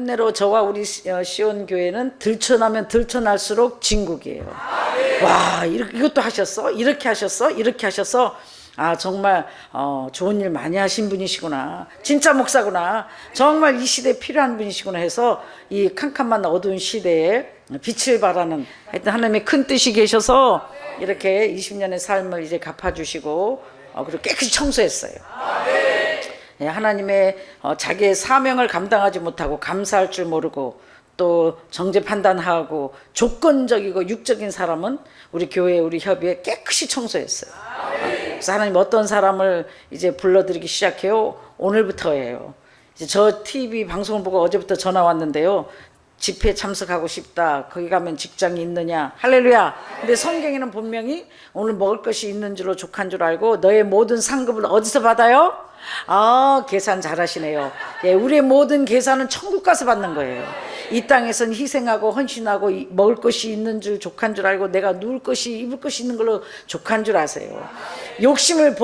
흉내로 저와 우리 시온 교회는 들쳐나면 들쳐날수록 진국이에요. 와, 이것도 하셨어? 이렇게 하셨어? 이렇게 하셨어? 아, 정말 좋은 일 많이 하신 분이시구나. 진짜 목사구나. 정말 이 시대에 필요한 분이시구나 해서 이 캄캄한 어두운 시대에 빛을 발하는, 하여튼 하나님의 큰 뜻이 계셔서 이렇게 20년의 삶을 이제 갚아주시고 그리고 깨끗이 청소했어요. 하나님의 자기의 사명을 감당하지 못하고 감사할 줄 모르고 또 정죄 판단하고 조건적이고 육적인 사람은 우리 교회 우리 협의회 깨끗이 청소했어요. 그래서 하나님 어떤 사람을 이제 불러드리기 시작해요. 오늘부터예요. 이제 저 TV 방송을 보고 어제부터 전화 왔는데요. 집회에 참석하고 싶다. 거기 가면 직장이 있느냐. 할렐루야. 근데 성경에는 분명히 오늘 먹을 것이 있는 줄로 족한 줄 알고 너의 모든 상급을 어디서 받아요? 아, 계산 잘하시네요. 예, 우리의 모든 계산은 천국 가서 받는 거예요. 이 땅에서는 희생하고 헌신하고 먹을 것이 있는 줄 족한 줄 알고 내가 누울 것이 입을 것이 있는 걸로 족한 줄 아세요. 욕심을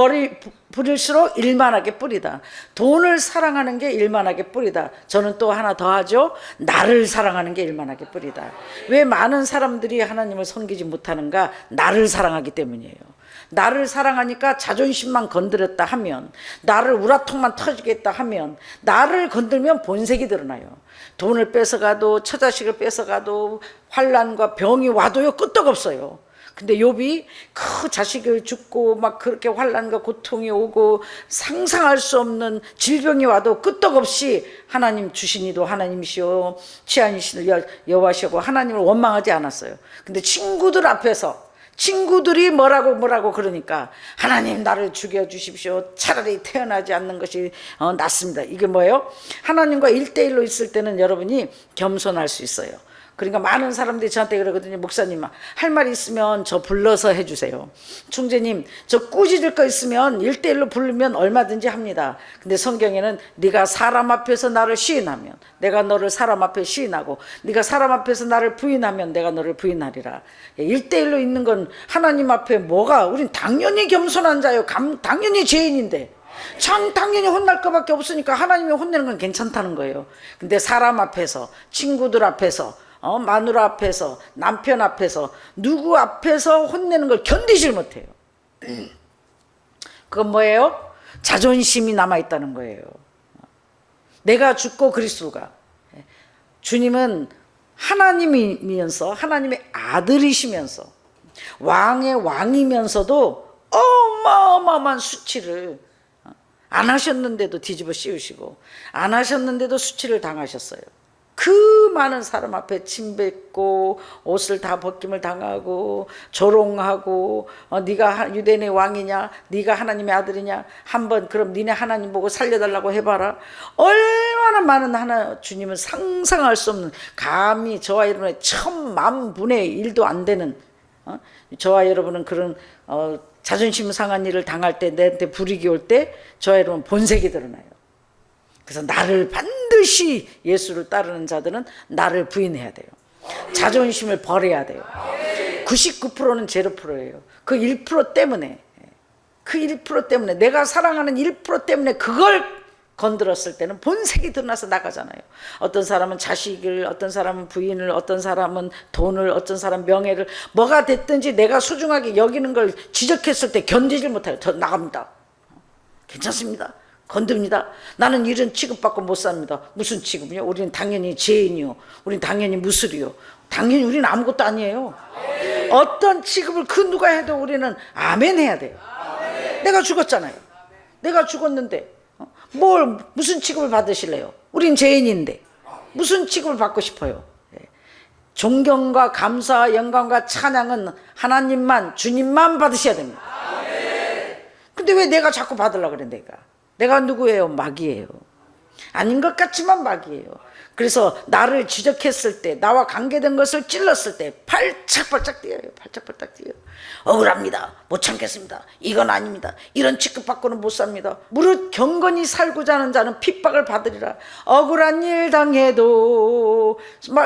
부릴수록 일만하게 뿌리다. 돈을 사랑하는 게 일만하게 뿌리다. 저는 또 하나 더 하죠. 나를 사랑하는 게 일만하게 뿌리다. 왜 많은 사람들이 하나님을 섬기지 못하는가? 나를 사랑하기 때문이에요. 나를 사랑하니까 자존심만 건드렸다 하면, 나를 우라통만 터지겠다 하면, 나를 건들면 본색이 드러나요. 돈을 뺏어가도 처자식을 뺏어가도 환난과 병이 와도요 끄떡없어요. 근데 욥이 그 자식을 죽고 막 그렇게 환난과 고통이 오고 상상할 수 없는 질병이 와도 끄떡없이 하나님 주시니도 하나님이시오 치안이시도 여호와시고 하나님을 원망하지 않았어요. 근데 친구들 앞에서 친구들이 뭐라고 그러니까 하나님 나를 죽여주십시오. 차라리 태어나지 않는 것이 낫습니다. 이게 뭐예요? 하나님과 1대1로 있을 때는 여러분이 겸손할 수 있어요. 그러니까 많은 사람들이 저한테 그러거든요. 목사님 할 말 있으면 저 불러서 해주세요. 총재님 저 꾸짖을 거 있으면 1대1로 부르면 얼마든지 합니다. 근데 성경에는 네가 사람 앞에서 나를 시인하면 내가 너를 사람 앞에 시인하고 네가 사람 앞에서 나를 부인하면 내가 너를 부인하리라. 1대1로 있는 건 하나님 앞에 뭐가, 우린 당연히 겸손한 자요. 당연히 죄인인데 당연히 혼날 것밖에 없으니까 하나님이 혼내는 건 괜찮다는 거예요. 근데 사람 앞에서, 친구들 앞에서, 마누라 앞에서, 남편 앞에서, 누구 앞에서 혼내는 걸 견디질 못해요. 그건 뭐예요? 자존심이 남아있다는 거예요. 내가 죽고 그리스도가, 주님은 하나님이면서 하나님의 아들이시면서 왕의 왕이면서도 어마어마한 수치를 안 하셨는데도 뒤집어 씌우시고 안 하셨는데도 수치를 당하셨어요. 그 많은 사람 앞에 침뱉고 옷을 다 벗김을 당하고 조롱하고 네가 유대인의 왕이냐, 네가 하나님의 아들이냐, 한번 그럼 니네 하나님 보고 살려달라고 해봐라. 얼마나 많은 주님은 상상할 수 없는, 감히 저와 여러분의 1000만분의 1도 안 되는 저와 여러분은 그런 자존심 상한 일을 당할 때, 내한테 불이익이 올 때 저와 여러분 본색이 드러나요. 그래서 나를 반드시 예수를 따르는 자들은 나를 부인해야 돼요. 자존심을 버려야 돼요. 99%는 0%예요. 그 1% 때문에, 그 1% 때문에, 내가 사랑하는 1% 때문에 그걸 건드렸을 때는 본색이 드러나서 나가잖아요. 어떤 사람은 자식을, 어떤 사람은 부인을, 어떤 사람은 돈을, 어떤 사람은 명예를, 뭐가 됐든지 내가 소중하게 여기는 걸 지적했을 때 견디질 못해요. 저 나갑니다. 괜찮습니다. 건듭니다. 나는 이런 취급받고 못 삽니다. 무슨 취급이요? 우리는 당연히 죄인이요. 우리는 당연히 무술이요. 당연히 우리는 아무것도 아니에요. 어떤 취급을 그 누가 해도 우리는 아멘 해야 돼요. 내가 죽었잖아요. 내가 죽었는데 무슨 취급을 받으실래요? 우린 죄인인데 무슨 취급을 받고 싶어요? 존경과 감사, 영광과 찬양은 하나님만, 주님만 받으셔야 됩니다. 근데 왜 내가 자꾸 받으려고 그래? 내가 누구예요? 마귀예요. 아닌 것 같지만 마귀예요. 그래서 나를 지적했을 때, 나와 관계된 것을 찔렀을 때 팔짝팔짝 뛰어요. 팔짝팔짝 뛰어요. 억울합니다. 못 참겠습니다. 이건 아닙니다. 이런 취급받고는 못 삽니다. 무릇 경건히 살고자 하는 자는 핍박을 받으리라. 억울한 일 당해도,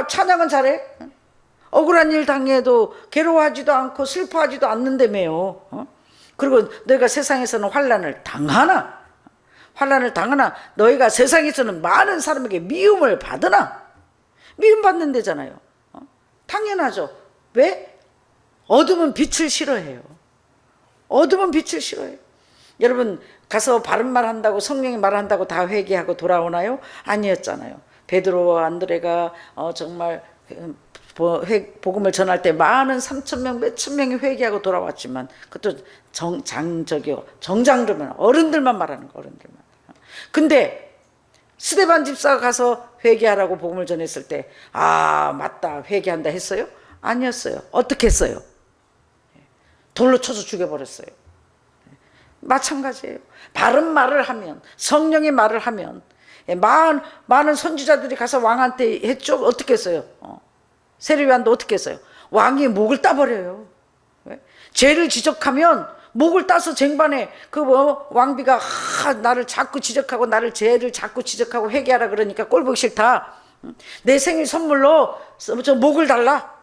찬양은 잘해? 억울한 일 당해도 괴로워하지도 않고 슬퍼하지도 않는다며요. 그리고 너희가 세상에서는 환난을 당하나 너희가 세상에서는 많은 사람에게 미움을 받으나 미움 받는 데잖아요. 당연하죠. 왜? 어둠은 빛을 싫어해요. 어둠은 빛을 싫어해요. 여러분 가서 바른 말 한다고 성령의 말 한다고 다 회개하고 돌아오나요? 아니었잖아요. 베드로와 안드레가 정말 복음을 전할 때 많은 3,000명 몇천 명이 회개하고 돌아왔지만 그것도 정장들만 어른들만 말하는 거 어른들만. 근데 스데반 집사가 가서 회개하라고 복음을 전했을 때 맞다 회개한다 했어요? 아니었어요. 어떻게 했어요? 돌로 쳐서 죽여버렸어요. 마찬가지예요. 바른 말을 하면 성령의 말을 하면 많은 선지자들이 가서 왕한테 했죠. 어떻게 했어요? 세례요한도 어떻게 했어요? 왕이 목을 따버려요. 왜? 죄를 지적하면 목을 따서 쟁반에 왕비가 나를 자꾸 지적하고 나를 죄를 자꾸 지적하고 회개하라 그러니까 꼴보기 싫다. 내 생일 선물로 저 목을 달라.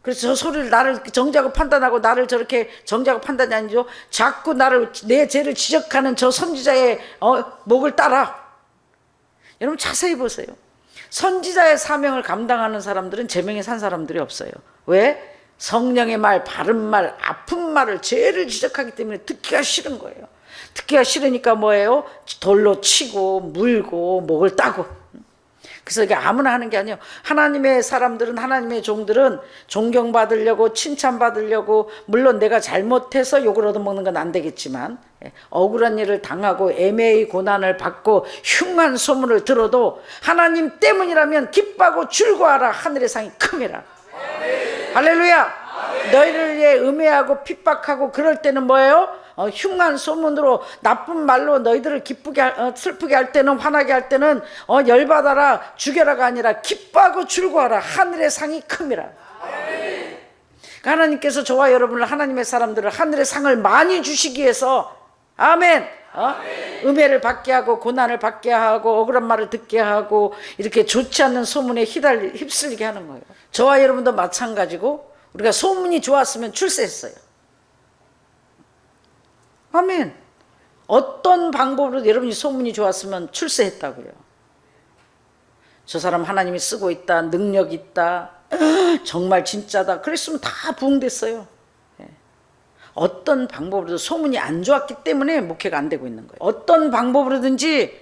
그래서 저 소리를 나를 정죄하고 판단하고 나를 저렇게 정죄하고 판단이 아니죠. 자꾸 내 죄를 지적하는 저 선지자의 목을 따라. 여러분 자세히 보세요. 선지자의 사명을 감당하는 사람들은 제명에 산 사람들이 없어요. 왜? 성령의 말, 바른 말, 아픈 말을 죄를 지적하기 때문에 듣기가 싫은 거예요. 듣기가 싫으니까 뭐예요? 돌로 치고 물고 목을 따고. 그래서 이게 아무나 하는 게 아니에요. 하나님의 사람들은 하나님의 종들은 존경받으려고 칭찬받으려고 물론 내가 잘못해서 욕을 얻어먹는 건 안 되겠지만 억울한 일을 당하고 애매히 고난을 받고 흉한 소문을 들어도 하나님 때문이라면 기뻐하고 즐거워하라. 하늘의 상이 큼이라. 할렐루야. 너희를 위해 음해하고 핍박하고 그럴 때는 뭐예요? 흉한 소문으로 나쁜 말로 너희들을 기쁘게 슬프게 할 때는 화나게 할 때는 열받아라 죽여라가 아니라 기뻐하고 즐거워하라. 하늘의 상이 큼이라. 하나님께서 저와 여러분을 하나님의 사람들을 하늘의 상을 많이 주시기 위해서 아멘. 음해를 받게 하고 고난을 받게 하고 억울한 말을 듣게 하고 이렇게 좋지 않는 소문에 휩쓸리게 하는 거예요. 저와 여러분도 마찬가지고 우리가 소문이 좋았으면 출세했어요. 아멘. 어떤 방법으로 여러분이 소문이 좋았으면 출세했다고요. 저 사람 하나님이 쓰고 있다, 능력 있다, 정말 진짜다 그랬으면 다 부흥됐어요. 어떤 방법으로도 소문이 안 좋았기 때문에 목회가 안 되고 있는 거예요. 어떤 방법으로든지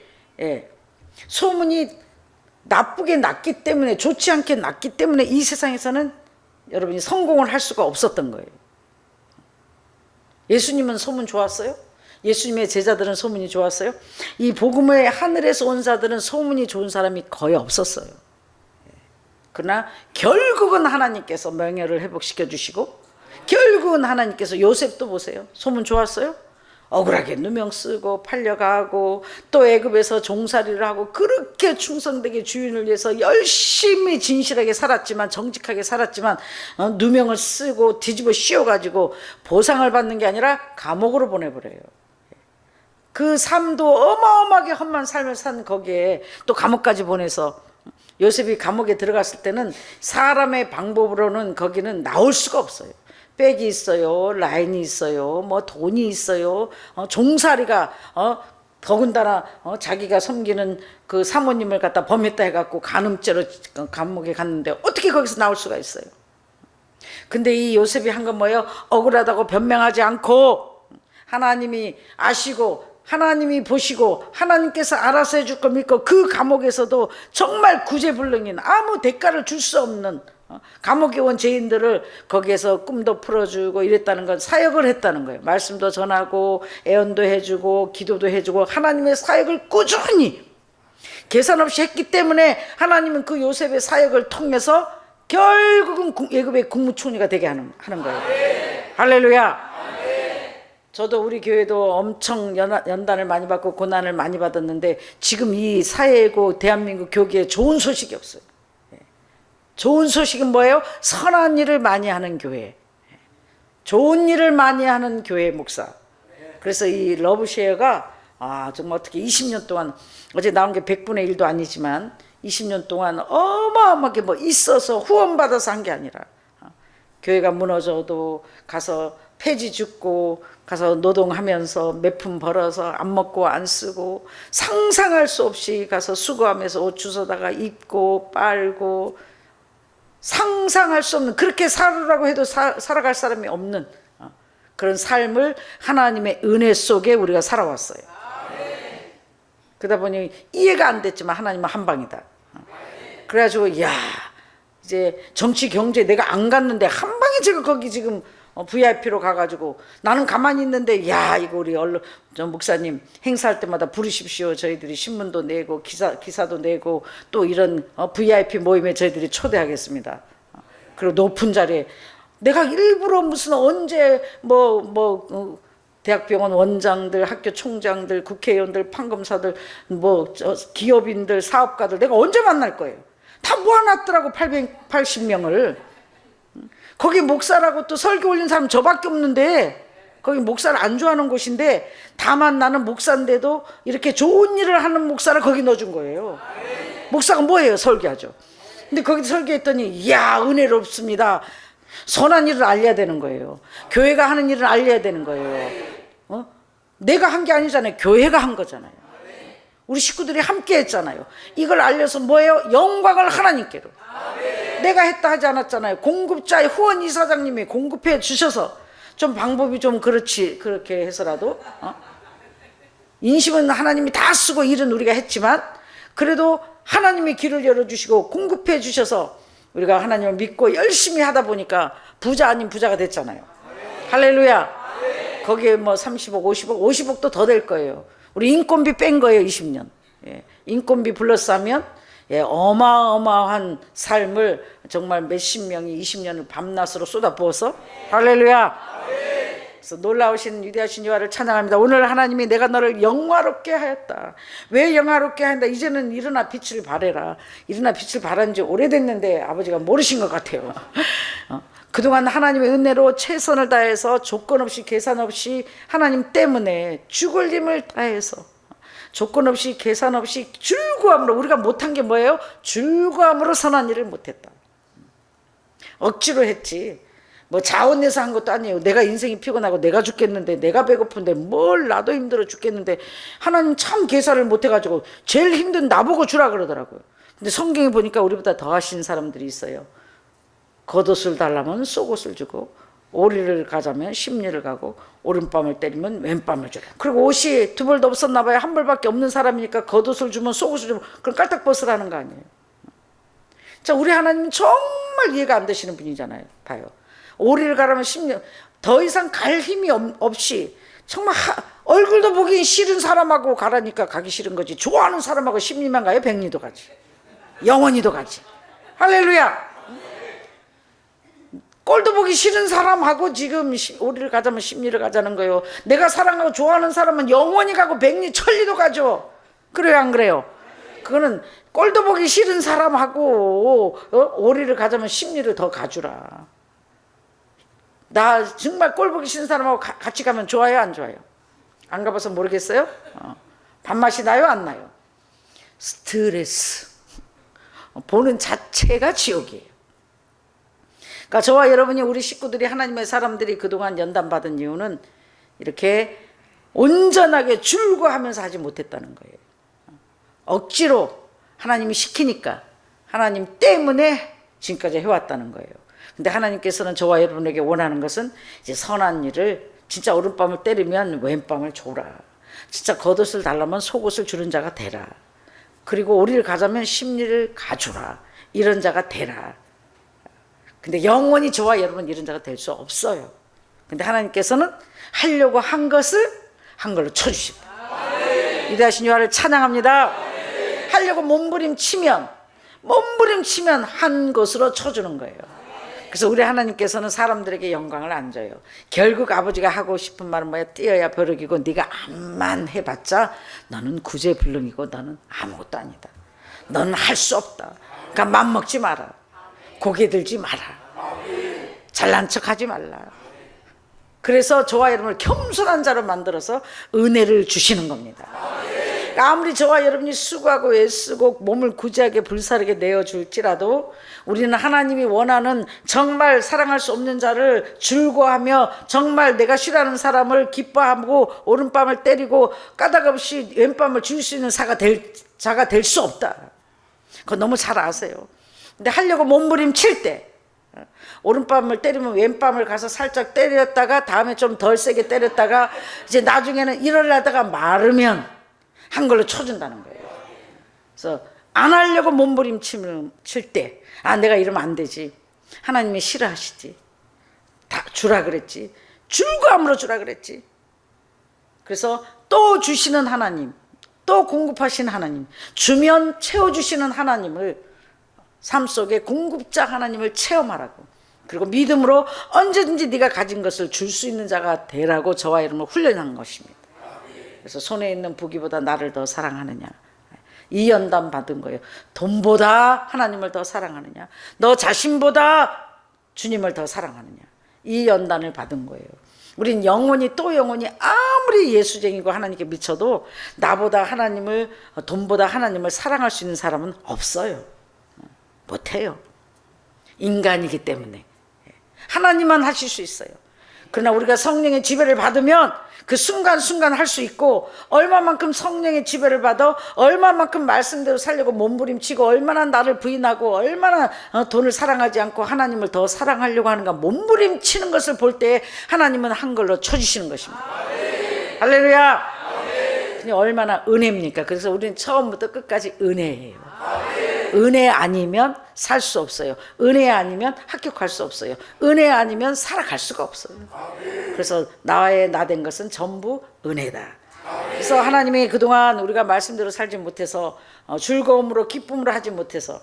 소문이 나쁘게 났기 때문에 좋지 않게 났기 때문에 이 세상에서는 여러분이 성공을 할 수가 없었던 거예요. 예수님은 소문 좋았어요? 예수님의 제자들은 소문이 좋았어요? 이 복음의 하늘에서 온 자들은 소문이 좋은 사람이 거의 없었어요. 그러나 결국은 하나님께서 명예를 회복시켜 주시고 결국은 하나님께서 요셉도 보세요. 소문 좋았어요? 억울하게 누명 쓰고 팔려가고 또 애굽에서 종살이를 하고 그렇게 충성되게 주인을 위해서 열심히 진실하게 살았지만 정직하게 살았지만 누명을 쓰고 뒤집어 씌워가지고 보상을 받는 게 아니라 감옥으로 보내버려요. 그 삶도 어마어마하게 험한 삶을 산 거기에 또 감옥까지 보내서 요셉이 감옥에 들어갔을 때는 사람의 방법으로는 거기는 나올 수가 없어요. 백이 있어요, 라인이 있어요, 뭐 돈이 있어요, 종살이가 더군다나 자기가 섬기는 그 사모님을 갖다 범했다 해갖고 간음죄로 감옥에 갔는데 어떻게 거기서 나올 수가 있어요? 근데 이 요셉이 한 건 뭐예요? 억울하다고 변명하지 않고 하나님이 아시고 하나님이 보시고 하나님께서 알아서 해줄 걸 믿고 그 감옥에서도 정말 구제불능인 아무 대가를 줄 수 없는 감옥에 온 죄인들을 거기에서 꿈도 풀어주고 이랬다는 건 사역을 했다는 거예요. 말씀도 전하고 애언도 해주고 기도도 해주고 하나님의 사역을 꾸준히 계산 없이 했기 때문에 하나님은 그 요셉의 사역을 통해서 결국은 애굽의 국무총리가 되게 하는 거예요. 할렐루야. 저도 우리 교회도 엄청 연단을 많이 받고 고난을 많이 받았는데 지금 이 사회고 대한민국 교계에 좋은 소식이 없어요. 좋은 소식은 뭐예요? 선한 일을 많이 하는 교회, 좋은 일을 많이 하는 교회 목사. 그래서 이 러브쉐어가 정말 어떻게 20년 동안 어제 나온 게 100분의 1도 아니지만 20년 동안 어마어마하게 뭐 있어서 후원받아서 한 게 아니라 교회가 무너져도 가서 폐지 죽고 가서 노동하면서 몇 푼 벌어서 안 먹고 안 쓰고 상상할 수 없이 가서 수고하면서 옷 주워다가 입고 빨고 상상할 수 없는, 그렇게 살으라고 해도 살아갈 사람이 없는 그런 삶을 하나님의 은혜 속에 우리가 살아왔어요. 그러다 보니 이해가 안 됐지만 하나님은 한 방이다. 그래가지고 야, 이제 정치 경제 내가 안 갔는데 한 방에 제가 거기 지금 VIP로 가가지고 나는 가만히 있는데, 야, 이거 우리 얼른 저 목사님 행사할 때마다 부르십시오. 저희들이 신문도 내고 기사도 내고 또 이런 VIP 모임에 저희들이 초대하겠습니다. 그리고 높은 자리에 내가 일부러 무슨 언제 대학병원 원장들, 학교 총장들, 국회의원들, 판검사들, 기업인들, 사업가들 내가 언제 만날 거예요? 다 모아놨더라고. 880명을. 거기 목사라고 또 설교 올린 사람 저밖에 없는데, 거기 목사를 안 좋아하는 곳인데, 다만 나는 목사인데도 이렇게 좋은 일을 하는 목사를 거기 넣어준 거예요. 목사가 뭐예요? 설교하죠. 근데 거기서 설교했더니 이야, 은혜롭습니다. 선한 일을 알려야 되는 거예요. 교회가 하는 일을 알려야 되는 거예요. 내가 한 게 아니잖아요. 교회가 한 거잖아요. 우리 식구들이 함께 했잖아요. 이걸 알려서 뭐예요? 영광을 하나님께로. 내가 했다 하지 않았잖아요. 공급자의 후원 이사장님이 공급해 주셔서, 좀 방법이 좀 그렇게 해서라도 인심은 하나님이 다 쓰고 일은 우리가 했지만, 그래도 하나님이 길을 열어주시고 공급해 주셔서 우리가 하나님을 믿고 열심히 하다 보니까 부자 아닌 부자가 됐잖아요. 할렐루야. 거기에 30억 50억도 더 될 거예요. 우리 인건비 뺀 거예요. 20년. 인건비 플러스 하면 어마어마한 삶을 정말 몇십 명이 20년을 밤낮으로 쏟아부어서, 할렐루야. 그래서 놀라우신 위대하신 여호와를 찬양합니다. 오늘 하나님이 내가 너를 영화롭게 하였다. 왜 영화롭게 한다? 이제는 일어나 빛을 발해라. 일어나 빛을 발한 지 오래됐는데 아버지가 모르신 것 같아요. 그동안 하나님의 은혜로 최선을 다해서 조건 없이 계산 없이 하나님 때문에 죽을 힘을 다해서 조건 없이 계산 없이 줄구함으로, 우리가 못한 게 뭐예요? 줄구함으로 선한 일을 못했다. 억지로 했지. 자원내서 한 것도 아니에요. 내가 인생이 피곤하고 내가 죽겠는데, 내가 배고픈데 뭘, 나도 힘들어 죽겠는데 하나님 참 계산을 못해가지고 제일 힘든 나보고 주라 그러더라고요. 근데 성경에 보니까 우리보다 더 하신 사람들이 있어요. 겉옷을 달라면 속옷을 주고, 오리를 가자면 심리를 가고, 오른밤을 때리면 왼밤을 주라. 그리고 옷이 두 벌도 없었나 봐요. 한 벌밖에 없는 사람이니까 겉옷을 주면 속옷을 주면 그럼 깔딱 벗으라는 거 아니에요. 자, 우리 하나님은 정말 이해가 안 되시는 분이잖아요. 봐요. 오리를 가라면 심리, 더 이상 갈 힘이 없이 정말 얼굴도 보기 싫은 사람하고 가라니까 가기 싫은 거지. 좋아하는 사람하고 심리만 가요? 백리도 가지, 영원히도 가지. 할렐루야. 꼴도 보기 싫은 사람하고 지금 오리를 가자면 심리를 가자는 거예요. 내가 사랑하고 좋아하는 사람은 영원히 가고 백리 천리도 가죠. 그래요, 안 그래요? 그거는 꼴도 보기 싫은 사람하고 오리를 가자면 심리를 더 가주라. 나 정말 꼴 보기 싫은 사람하고 같이 가면 좋아요, 안 좋아요? 안 가봐서 모르겠어요? 밥맛이 나요, 안 나요? 스트레스. 보는 자체가 지옥이에요. 그러니까 저와 여러분이, 우리 식구들이, 하나님의 사람들이 그동안 연단받은 이유는 이렇게 온전하게 줄구하면서 하지 못했다는 거예요. 억지로 하나님이 시키니까, 하나님 때문에 지금까지 해왔다는 거예요. 근데 하나님께서는 저와 여러분에게 원하는 것은 이제 선한 일을, 진짜 오른밤을 때리면 왼밤을 줘라. 진짜 겉옷을 달라면 속옷을 주는 자가 되라. 그리고 오리를 가자면 심리를 가주라. 이런 자가 되라. 근데 영원히 저와 여러분 이런 자가 될 수 없어요. 근데 하나님께서는 하려고 한 것을 한 걸로 쳐주십니다. 위대하신 여호와를 찬양합니다. 하려고 몸부림치면 한 것으로 쳐주는 거예요. 그래서 우리 하나님께서는 사람들에게 영광을 안 줘요. 결국 아버지가 하고 싶은 말은 뭐야? 뛰어야 벼룩이고 네가 암만 해봤자 너는 구제불능이고 너는 아무것도 아니다. 너는 할 수 없다. 그러니까 맘먹지 마라. 고개 들지 마라. 잘난 척하지 말라. 그래서 저와 여러분을 겸손한 자로 만들어서 은혜를 주시는 겁니다. 그러니까 아무리 저와 여러분이 수고하고 애쓰고 몸을 구제하게 불사르게 내어줄지라도 우리는 하나님이 원하는 정말 사랑할 수 없는 자를 즐거워하며 정말 내가 싫어하는 사람을 기뻐하고 오른뺨을 때리고 까닭없이 왼뺨을 줄 수 있는 자가 될 수 없다. 그거 너무 잘 아세요. 근데 하려고 몸부림칠 때 오른뺨을 때리면 왼뺨을 가서 살짝 때렸다가 다음에 좀 덜 세게 때렸다가 이제 나중에는 이러려다가 마르면 한 걸로 쳐준다는 거예요. 그래서 안 하려고 몸부림칠 때 내가 이러면 안 되지. 하나님이 싫어하시지. 다 주라 그랬지. 줄감으로 주라 그랬지. 그래서 또 주시는 하나님, 또 공급하시는 하나님, 주면 채워주시는 하나님을 삶 속에 공급자 하나님을 체험하라고. 그리고 믿음으로 언제든지 네가 가진 것을 줄 수 있는 자가 되라고 저와 여러분을 훈련한 것입니다. 그래서 손에 있는 부귀보다 나를 더 사랑하느냐, 이 연단 받은 거예요. 돈보다 하나님을 더 사랑하느냐, 너 자신보다 주님을 더 사랑하느냐, 이 연단을 받은 거예요. 우린 영원히 또 영원히 아무리 예수쟁이고 하나님께 미쳐도 나보다 하나님을, 돈보다 하나님을 사랑할 수 있는 사람은 없어요. 못해요. 인간이기 때문에. 하나님만 하실 수 있어요. 그러나 우리가 성령의 지배를 받으면 그 순간순간 할 수 있고, 얼마만큼 성령의 지배를 받아 얼마만큼 말씀대로 살려고 몸부림치고, 얼마나 나를 부인하고, 얼마나 돈을 사랑하지 않고 하나님을 더 사랑하려고 하는가 몸부림치는 것을 볼 때 하나님은 한 걸로 쳐주시는 것입니다. 아멘. 할렐루야. 아멘. 얼마나 은혜입니까? 그래서 우리는 처음부터 끝까지 은혜예요. 아멘. 은혜 아니면 살 수 없어요. 은혜 아니면 합격할 수 없어요. 은혜 아니면 살아갈 수가 없어요. 그래서 나의 나 된 것은 전부 은혜다. 그래서 하나님이 그동안 우리가 말씀대로 살지 못해서, 즐거움으로 기쁨으로 하지 못해서,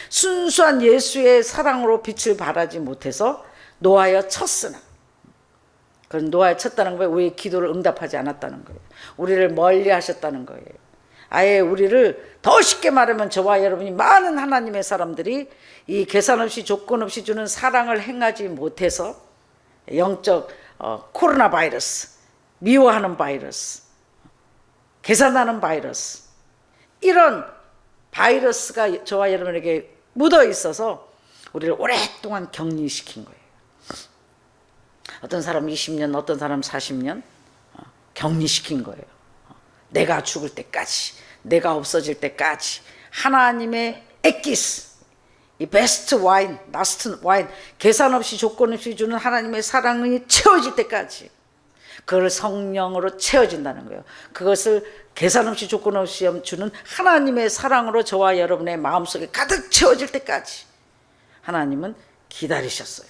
순수한 예수의 사랑으로 빛을 발하지 못해서 노하여 쳤으나, 그건 노하여 쳤다는 거예요. 우리의 기도를 응답하지 않았다는 거예요. 우리를 멀리 하셨다는 거예요. 아예 우리를 더 쉽게 말하면 저와 여러분이 많은 하나님의 사람들이 이 계산 없이 조건 없이 주는 사랑을 행하지 못해서 영적 코로나 바이러스, 미워하는 바이러스, 계산하는 바이러스, 이런 바이러스가 저와 여러분에게 묻어 있어서 우리를 오랫동안 격리시킨 거예요. 어떤 사람 20년, 어떤 사람 40년 격리시킨 거예요. 내가 죽을 때까지, 내가 없어질 때까지 하나님의 엑기스, 이 베스트 와인, 라스트 와인, 계산 없이 조건 없이 주는 하나님의 사랑이 채워질 때까지 그걸 성령으로 채워진다는 거예요. 그것을 계산 없이 조건 없이 주는 하나님의 사랑으로 저와 여러분의 마음속에 가득 채워질 때까지 하나님은 기다리셨어요.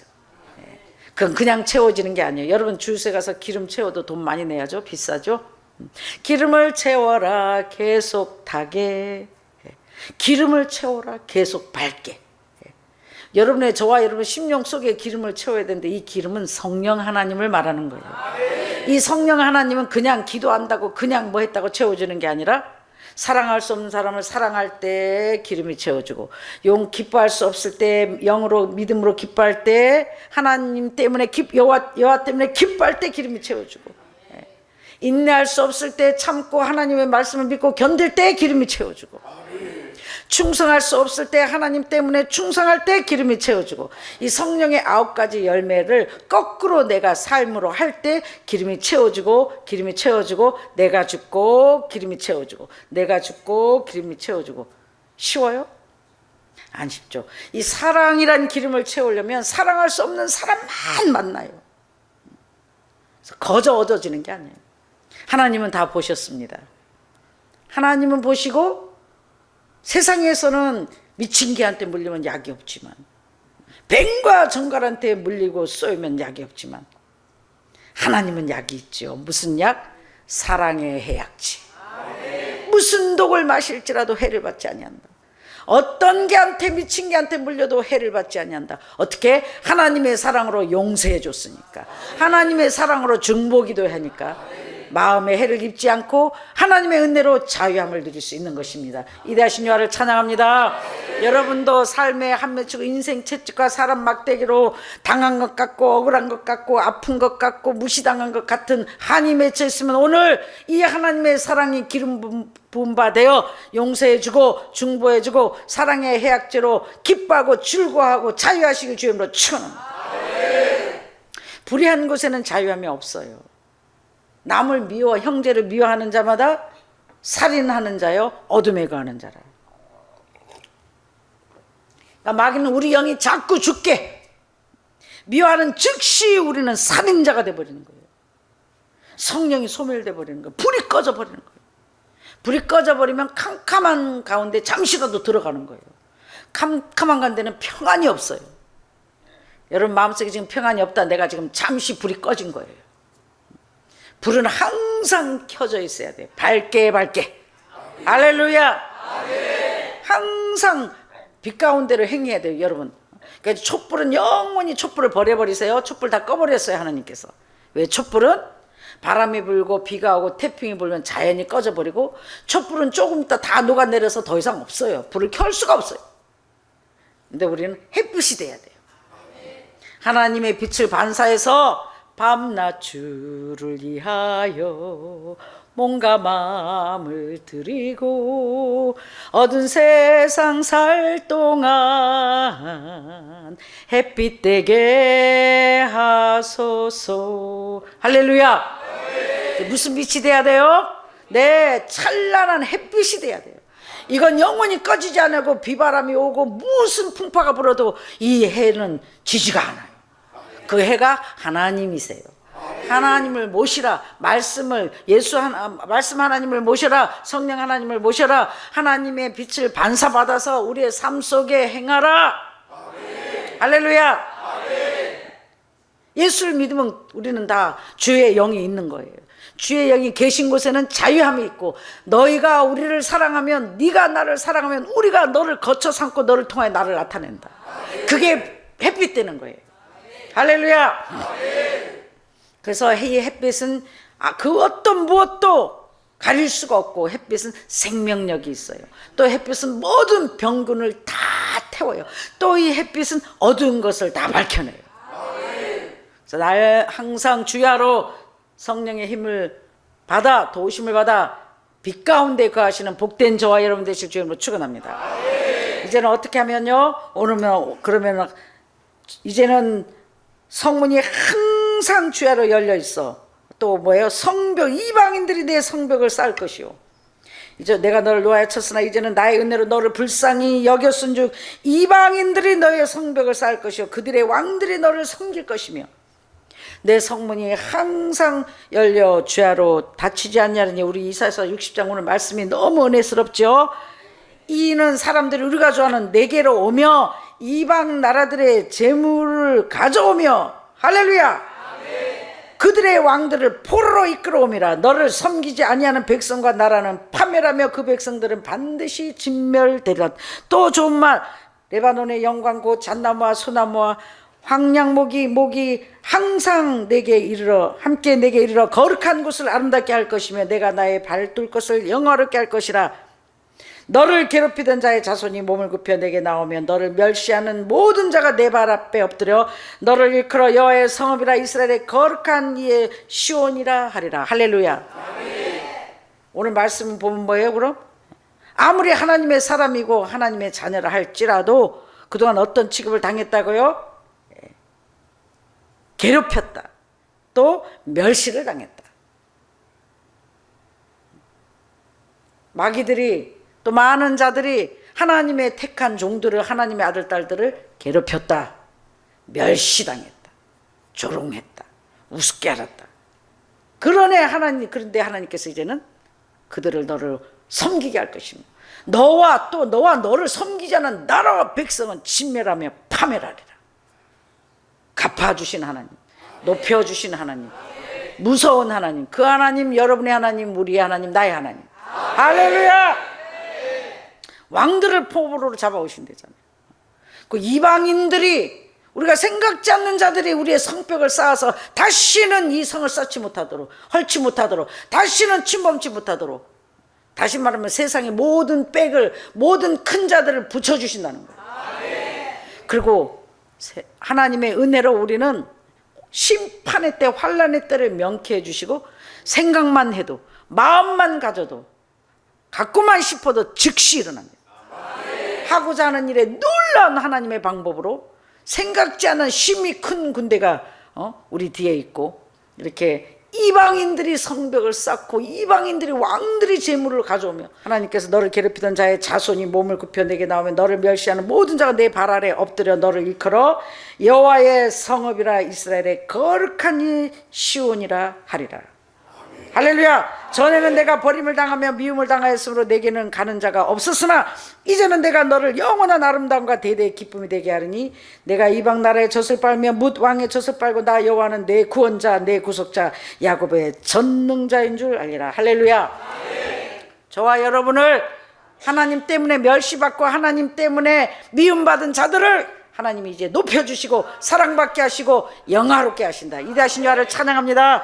그건 그냥 채워지는 게 아니에요. 여러분 주유소에 가서 기름 채워도 돈 많이 내야죠. 비싸죠. 기름을 채워라 계속 타게, 기름을 채워라 계속 밝게. 여러분의, 저와 여러분 심령 속에 기름을 채워야 되는데 이 기름은 성령 하나님을 말하는 거예요. 이 성령 하나님은 그냥 기도한다고 그냥 뭐 했다고 채워주는 게 아니라, 사랑할 수 없는 사람을 사랑할 때 기름이 채워주고, 기뻐할 수 없을 때 영으로 믿음으로 기뻐할 때, 하나님 때문에 여호와 때문에 기뻐할 때 기름이 채워주고, 인내할 수 없을 때 참고 하나님의 말씀을 믿고 견딜 때 기름이 채워주고, 충성할 수 없을 때 하나님 때문에 충성할 때 기름이 채워주고, 이 성령의 9가지 열매를 거꾸로 내가 삶으로 할 때 기름이 채워주고, 기름이 채워주고, 내가 죽고 기름이 채워주고, 내가 죽고 기름이 채워주고. 쉬워요? 안 쉽죠. 이 사랑이란 기름을 채우려면 사랑할 수 없는 사람만 만나요. 그래서 거저 얻어지는 게 아니에요. 하나님은 다 보셨습니다. 하나님은 보시고, 세상에서는 미친 개한테 물리면 약이 없지만, 뱀과 정갈한테 물리고 쏘이면 약이 없지만, 하나님은 약이 있죠. 무슨 약? 사랑의 해약지. 무슨 독을 마실지라도 해를 받지 아니한다. 어떤 개한테, 미친 개한테 물려도 해를 받지 아니한다. 어떻게? 하나님의 사랑으로 용서해 줬으니까, 하나님의 사랑으로 중보기도 하니까. 마음의 해를 입지 않고 하나님의 은혜로 자유함을 누릴 수 있는 것입니다. 이대하신 여호와를 찬양합니다. 여러분도 삶의 한 맺히고 인생 채찍과 사람 막대기로 당한 것 같고 억울한 것 같고 아픈 것 같고 무시당한 것 같은 한이 맺혀 있으면 오늘 이 하나님의 사랑이 기름 부은 바 되어 용서해주고 중보해주고 사랑의 해약제로 기뻐하고 즐거워하고 자유하시길 주님으로 축원합니다. 불의한 곳에는 자유함이 없어요. 남을 미워 형제를 미워하는 자마다 살인하는 자요 어둠에 거하는 자라. 그러니까 마귀는 우리 영이 자꾸 죽게 미워하는 즉시 우리는 살인자가 돼버리는 거예요. 성령이 소멸돼 버리는 거예요. 불이 꺼져 버리는 거예요. 불이 꺼져 버리면 캄캄한 가운데 잠시라도 들어가는 거예요. 캄캄한 가운데는 평안이 없어요. 여러분 마음속에 지금 평안이 없다. 내가 지금 잠시 불이 꺼진 거예요. 불은 항상 켜져 있어야 돼요. 밝게 밝게. 할렐루야. 항상 빛 가운데로 행해야 돼요, 여러분. 그러니까 촛불은 영원히 촛불을 버려버리세요. 촛불 다 꺼버렸어요, 하나님께서. 왜? 촛불은 바람이 불고 비가 오고 태풍이 불면 자연히 꺼져버리고, 촛불은 조금 있다 다 녹아내려서 더 이상 없어요. 불을 켤 수가 없어요. 근데 우리는 햇빛이 돼야 돼요. 하나님의 빛을 반사해서 밤낮 주를 위하여 몸과 마음을 드리고 어두운 세상 살 동안 햇빛 되게 하소서. 할렐루야. 무슨 빛이 돼야 돼요? 네, 찬란한 햇빛이 돼야 돼요. 이건 영원히 꺼지지 않고 비바람이 오고 무슨 풍파가 불어도 이 해는 지지가 않아요. 그 해가 하나님이세요. 하나님을 모시라. 말씀을 말씀 하나님을 모셔라. 성령 하나님을 모셔라. 하나님의 빛을 반사받아서 우리의 삶 속에 행하라. 아멘. 할렐루야. 아멘. 예수를 믿으면 우리는 다 주의 영이 있는 거예요. 주의 영이 계신 곳에는 자유함이 있고, 너희가 우리를 사랑하면, 네가 나를 사랑하면 우리가 너를 거쳐 삼고 너를 통하여 나를 나타낸다. 그게 햇빛 되는 거예요. 할렐루야. 그래서 이 햇빛은 그 어떤 무엇도 가릴 수가 없고, 햇빛은 생명력이 있어요. 또 햇빛은 모든 병균을 다 태워요. 또 이 햇빛은 어두운 것을 다 밝혀내요. 그래서 날 항상 주야로 성령의 힘을 받아, 도우심을 받아 빛 가운데 거하시는 복된 저와 여러분 되실 주님으로 축원합니다. 이제는 어떻게 하면요? 그러면 이제는 성문이 항상 주야로 열려 있어. 또 뭐예요? 성벽, 이방인들이 내 성벽을 쌓을 것이요. 이제 내가 너를 노하여 쳤으나 이제는 나의 은혜로 너를 불쌍히 여겼은즉 이방인들이 너의 성벽을 쌓을 것이요 그들의 왕들이 너를 섬길 것이며 내 성문이 항상 열려 주야로 닫히지 않냐니. 우리 이사야서 60장 오늘 말씀이 너무 은혜스럽죠. 이는 사람들이 우리가 좋아하는 내게로 오며 이방 나라들의 재물을 가져오며, 할렐루야. 아멘. 그들의 왕들을 포로로 이끌어오미라. 너를 섬기지 아니하는 백성과 나라는 파멸하며 그 백성들은 반드시 진멸되리라. 또 좋은 말, 레바논의 영광 곧 잣나무와 소나무와 황량목이 항상 내게 이르러 함께 내게 이르러 거룩한 곳을 아름답게 할 것이며 내가 나의 발둘 것을 영화롭게 할 것이라. 너를 괴롭히던 자의 자손이 몸을 굽혀 내게 나오면 너를 멸시하는 모든 자가 내 발 앞에 엎드려 너를 일컬어 여호와의 성읍이라 이스라엘의 거룩한 이의 시온이라 하리라. 할렐루야. 아멘. 오늘 말씀 보면 뭐예요? 그럼 아무리 하나님의 사람이고 하나님의 자녀라 할지라도 그동안 어떤 취급을 당했다고요? 괴롭혔다. 또 멸시를 당했다. 마귀들이 또 많은 자들이 하나님의 택한 종들을, 하나님의 아들 딸들을 괴롭혔다. 멸시당했다. 조롱했다. 우습게 알았다. 그런데 하나님께서 이제는 그들을 너를 섬기게 할 것입니다. 너와 너를 섬기지 않은 나라와 백성은 진멸하며 파멸하리라. 갚아주신 하나님, 높여주신 하나님, 무서운 하나님, 그 하나님, 여러분의 하나님, 우리의 하나님, 나의 하나님. 할렐루야. 왕들을 포로로 잡아오신대잖아요. 그 이방인들이 우리가 생각지 않는 자들이 우리의 성벽을 쌓아서 다시는 이 성을 쌓지 못하도록, 헐지 못하도록, 다시는 침범치 못하도록, 다시 말하면 세상의 모든 백을, 모든 큰 자들을 붙여주신다는 거예요. 그리고 하나님의 은혜로 우리는 심판의 때, 환난의 때를 명쾌해 주시고, 생각만 해도, 마음만 가져도, 갖고만 싶어도 즉시 일어납니다. 하고자 하는 일에 놀라운 하나님의 방법으로 생각지 않은 힘이 큰 군대가 우리 뒤에 있고, 이렇게 이방인들이 성벽을 쌓고 이방인들이 왕들이 재물을 가져오며, 하나님께서 너를 괴롭히던 자의 자손이 몸을 굽혀 내게 나오면 너를 멸시하는 모든 자가 내 발 아래 엎드려 너를 일컬어 여호와의 성읍이라 이스라엘의 거룩한 이 시온이라 하리라. 할렐루야. 전에는 내가 버림을 당하며 미움을 당하였으므로 내게는 가는 자가 없었으나 이제는 내가 너를 영원한 아름다움과 대대의 기쁨이 되게 하리니 내가 이방 나라의 젖을 빨며 뭇 왕의 젖을 빨고 나 여호와는 내 구원자 내 구속자 야곱의 전능자인 줄 알리라. 할렐루야. 저와 여러분을 하나님 때문에 멸시받고 하나님 때문에 미움받은 자들을 하나님이 이제 높여주시고 사랑받게 하시고 영화롭게 하신다. 이대하신 여호와를 찬양합니다.